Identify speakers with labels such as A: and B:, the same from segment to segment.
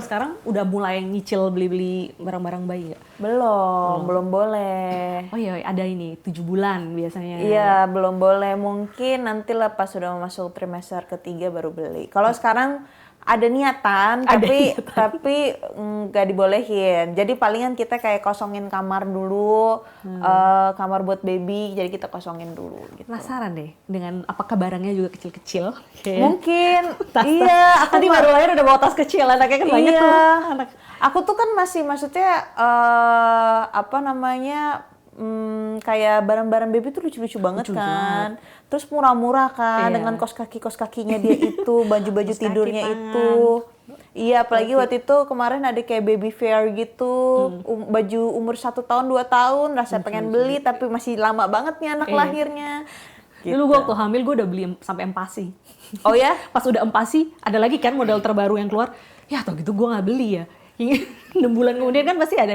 A: Sekarang udah mulai nyicil beli-beli barang-barang bayi nggak?
B: Belum boleh.
A: Oh iya, ada ini 7 bulan biasanya.
B: Iya, belum boleh. Mungkin nanti lah pas sudah masuk trimester ketiga baru beli. Kalau sekarang ada niatan, tapi nggak dibolehin. Jadi palingan kita kayak kosongin kamar dulu, kamar buat baby. Jadi kita kosongin dulu. Gitu.
A: Penasaran deh dengan apakah barangnya juga kecil-kecil?
B: Mungkin.
A: Tas-tas.
B: Iya, aku
A: tadi baru lahir udah bawa tas kecil, anaknya kan banyak tuh. Anak.
B: Aku tuh kan masih maksudnya kayak barang-barang baby tuh lucu-lucu banget kan. Terus murah-murah kan dengan kos kakinya dia itu, baju-baju tidurnya itu. Iya, apalagi waktu itu kemarin ada kayak baby fair gitu, baju umur 1 tahun 2 tahun, rasa pengen beli tapi masih lama banget nih anak lahirnya.
A: Gitu. Dulu gue waktu hamil gue udah beli sampai empasi.
B: Oh ya?
A: Pas udah empasi, ada lagi kan model terbaru yang keluar. Ya tau gitu gue nggak beli ya. 6 bulan kemudian kan pasti ada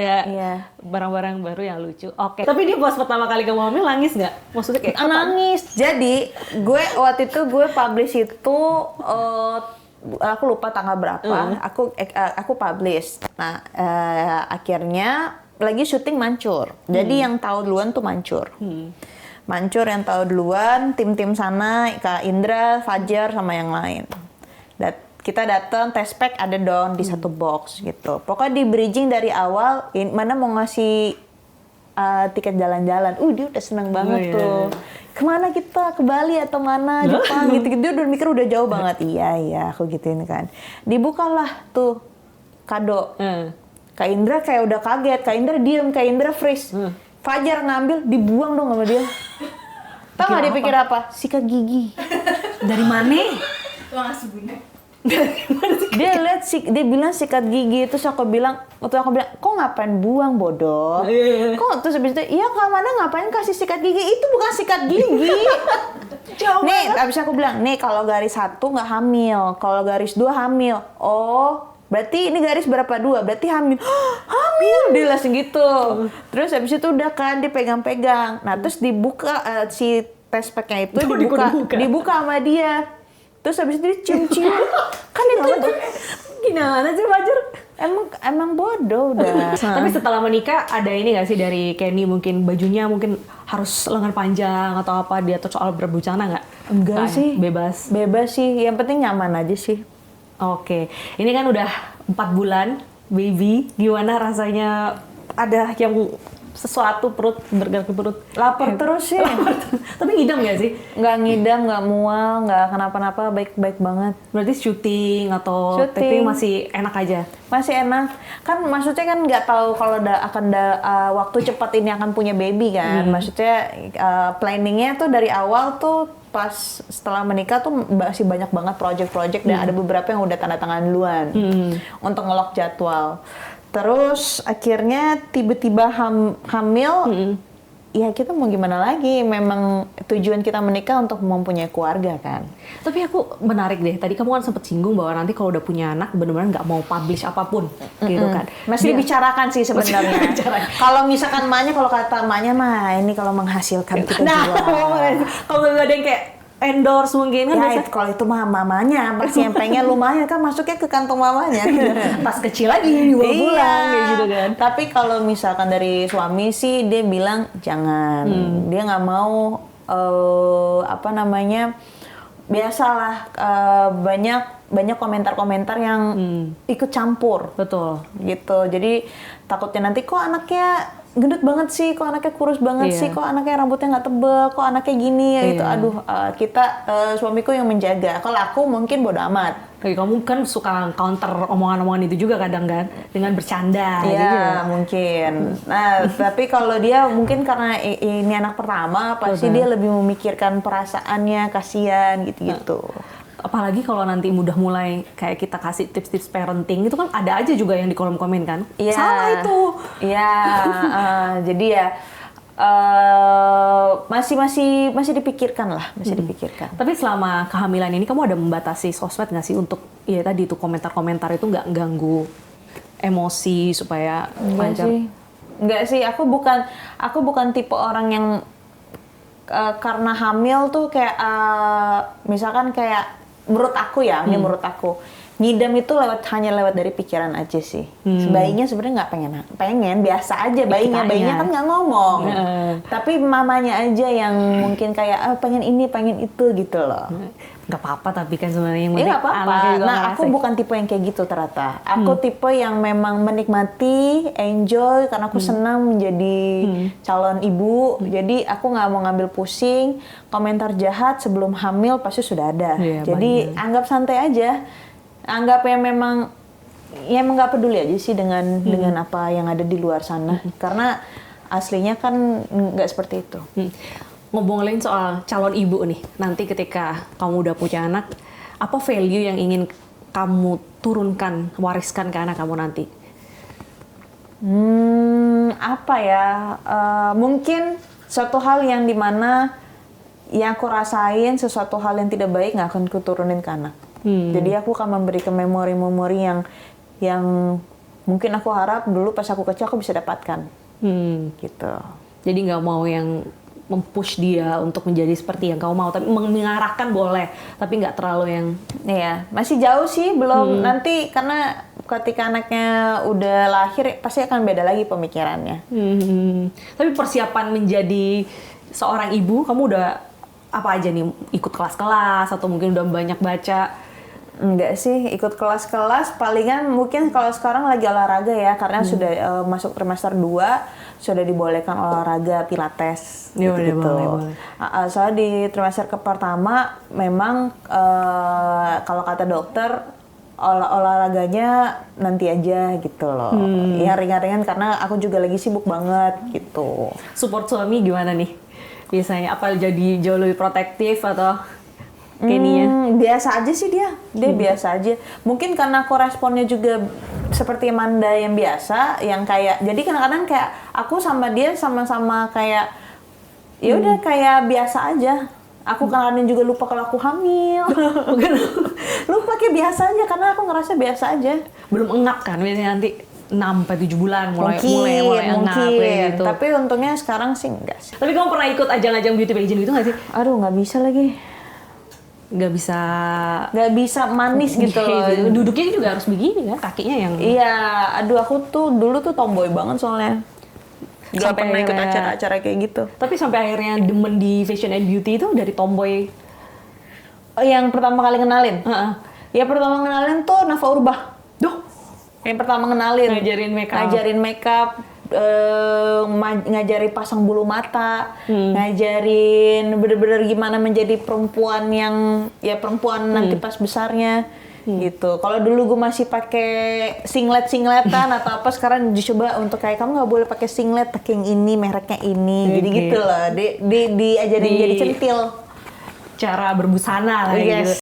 A: barang-barang baru yang lucu. Oke. Tapi dia pas pertama kali kamu hamil nangis nggak? Maksudnya kayak
B: nangis. Jadi gue waktu itu gue publish itu aku lupa tanggal berapa. Aku publish. Nah akhirnya lagi syuting Mancur. Jadi yang tahu duluan tuh Mancur. Mancur yang tahu duluan, tim-tim sana, Kak Indra, Fajar sama yang lain. Kita datang, test pack ada dong di satu box gitu. Pokoknya di bridging dari awal, mana mau ngasih tiket jalan-jalan. Dia udah seneng banget tuh. Kemana kita? Ke Bali atau mana? Jepang gitu-gitu. Dia udah mikir udah jauh banget. Iya, aku gituin kan. Dibukalah tuh kado. Kak Indra kayak udah kaget. Kak Indra diem, Kak Indra freeze. Fajar ngambil, dibuang dong sama dia. Tahu nggak dia pikir apa? Sikat gigi.
A: Dari mana?
C: Lo ngasih bunda.
B: Dia lihat dia bilang sikat gigi, terus aku bilang, kok ngapain buang bodoh? Kok terus habis itu, iya Kak Mana ngapain kasih sikat gigi? Itu bukan sikat gigi. Nih, habis aku bilang, nih kalau garis 1 nggak hamil, kalau garis 2 hamil. Oh, berarti ini garis berapa 2? Berarti hamil. Hamil, dia langsung gitu. Terus habis itu udah kan dipegang-pegang. Nah, terus dibuka si test pack-nya itu dibuka sama dia. Terus habis itu dicium-cium. Kan itu
A: Gimana sih Fajar?
B: emang bodoh udah.
A: Tapi setelah menikah ada ini nggak sih dari Kenny, mungkin bajunya mungkin harus lengan panjang atau apa, dia tuh soal berbusana nggak?
B: Enggak sih.
A: Bebas
B: Sih. Yang penting nyaman aja sih.
A: Oke. Ini kan udah 4 bulan baby. Gimana rasanya ada yang sesuatu perut bergerak di perut?
B: Lapar terus sih.
A: Tapi ngidam nggak sih?
B: Nggak ngidam, nggak mual, nggak kenapa-napa, baik-baik banget.
A: Berarti syuting atau taping masih enak aja?
B: Masih enak. Kan maksudnya kan nggak tahu kalau waktu cepat ini akan punya baby kan. Maksudnya planningnya tuh dari awal tuh pas setelah menikah tuh masih banyak banget project-project dan ada beberapa yang udah tanda tangan duluan untuk ngelok jadwal. Terus akhirnya tiba-tiba hamil, ya kita mau gimana lagi? Memang tujuan kita menikah untuk mempunyai keluarga kan.
A: Tapi aku menarik deh, tadi kamu kan sempat singgung bahwa nanti kalau udah punya anak benar-benar nggak mau publish apapun, gitu kan.
B: Masih dibicarakan sih sebenarnya. Kalau misalkan kalau kata emaknya mah ini kalau menghasilkan kita jual.
A: Kalau nggak ada yang kayak endorse mungkin kan
B: ya, kalau itu mah mamanya pasti yang pengen lumayan kan masuknya ke kantong mamanya.
A: Pas kecil lagi 2 bulan kayak gitu kan.
B: Tapi kalau misalkan dari suami sih dia bilang jangan. Dia nggak mau biasalah banyak komentar-komentar yang ikut campur.
A: Betul.
B: Gitu. Jadi takutnya nanti kok anaknya gendut banget sih, kok anaknya kurus banget sih, kok anaknya rambutnya nggak tebel, kok anaknya gini ya gitu. Aduh, suamiku yang menjaga. Kalau aku mungkin bodo amat.
A: Kayak kamu kan suka counter omongan-omongan itu juga kadang kan dengan bercanda.
B: Iya mungkin. Nah tapi kalau dia mungkin karena ini anak pertama, pasti dia lebih memikirkan perasaannya, kasihan gitu-gitu.
A: Apalagi kalau nanti udah mulai kayak kita kasih tips-tips parenting itu kan ada aja juga yang di kolom komen kan. Salah itu.
B: Iya. Jadi ya masih dipikirkan lah, dipikirkan.
A: Tapi selama kehamilan ini kamu ada membatasi sosmed nggak sih untuk ya tadi itu komentar-komentar itu nggak ganggu emosi supaya lancar?
B: Enggak sih. Aku bukan tipe orang yang karena hamil tuh kayak misalkan kayak menurut aku ya, ini menurut aku ngidam itu hanya lewat dari pikiran aja sih. Bayinya sebenarnya nggak pengen biasa aja bayinya kan nggak ngomong. Tapi mamanya aja yang mungkin kayak pengen ini pengen itu gitu loh.
A: Nggak apa-apa tapi kan sebenarnya yang
B: nggak apa-apa. Nah aku bukan tipe yang kayak gitu ternyata. Aku tipe yang memang menikmati, enjoy karena aku senang menjadi calon ibu. Jadi aku nggak mau ngambil pusing. Komentar jahat sebelum hamil pasti sudah ada. Jadi anggap santai aja. Anggap yang memang nggak peduli aja sih dengan apa yang ada di luar sana. Karena aslinya kan nggak seperti itu.
A: Ngomongin soal calon ibu nih, nanti ketika kamu udah punya anak, apa value yang ingin kamu turunkan, wariskan ke anak kamu nanti?
B: Apa ya? Mungkin suatu hal yang dimana yang aku rasain, sesuatu hal yang tidak baik nggak akan kuturunin ke anak. Jadi aku akan memberikan memori-memori yang mungkin aku harap dulu pas aku kecil aku bisa dapatkan. Gitu.
A: Jadi nggak mau yang mempush dia untuk menjadi seperti yang kamu mau, tapi mengarahkan boleh, tapi nggak terlalu yang...
B: Iya, masih jauh sih, belum nanti karena ketika anaknya udah lahir pasti akan beda lagi pemikirannya.
A: Tapi persiapan menjadi seorang ibu, kamu udah apa aja nih? Ikut kelas-kelas atau mungkin udah banyak baca?
B: Enggak sih, ikut kelas-kelas palingan mungkin kalau sekarang lagi olahraga ya, karena sudah masuk trimester 2, sudah dibolehkan olahraga pilates gitu.
A: Boleh.
B: Soalnya di trimester pertama memang kalau kata dokter olahraganya nanti aja gitu loh. Ya ringan-ringan karena aku juga lagi sibuk banget gitu.
A: Support suami gimana nih? Biasanya apa jadi jauh lebih protektif atau Kenia?
B: Biasa aja sih dia biasa aja. Mungkin karena aku responnya juga seperti Manda yang biasa, yang kayak jadi kadang-kadang kayak aku sama dia sama-sama kayak ya udah kayak biasa aja. Aku kadang-kadang juga lupa kalau aku hamil. Lupa kayak biasa aja karena aku ngerasa biasa aja.
A: Belum engap kan biasanya nanti 6-7 bulan mulai engap
B: mungkin.
A: gitu.
B: Tapi untungnya sekarang sih enggak sih.
A: Tapi kamu pernah ikut ajang-ajang beauty pageant gitu nggak sih?
B: Aduh nggak bisa lagi.
A: Nggak bisa
B: manis gitu loh.
A: Duduknya juga harus begini kan, kakinya yang...
B: Iya, aduh aku tuh dulu tuh tomboy banget soalnya. Gak
A: Sampai
B: pernah ikut acara-acara kayak gitu.
A: Tapi sampai akhirnya demen di fashion and beauty itu dari tomboy.
B: Yang pertama kali kenalin? Ya pertama kenalin tuh Nafa Urbah.
A: Duh,
B: yang pertama kenalin.
A: Ngajarin makeup.
B: Ngajari pasang bulu mata, ngajarin bener-bener gimana menjadi perempuan yang perempuan nanti pas besarnya gitu. Kalau dulu gue masih pakai singletan atau apa, sekarang dicoba untuk kayak kamu nggak boleh pakai singlet, pakai yang ini mereknya ini, jadi gitu loh. Diajarin jadi centil,
A: cara berbusana lah gitu.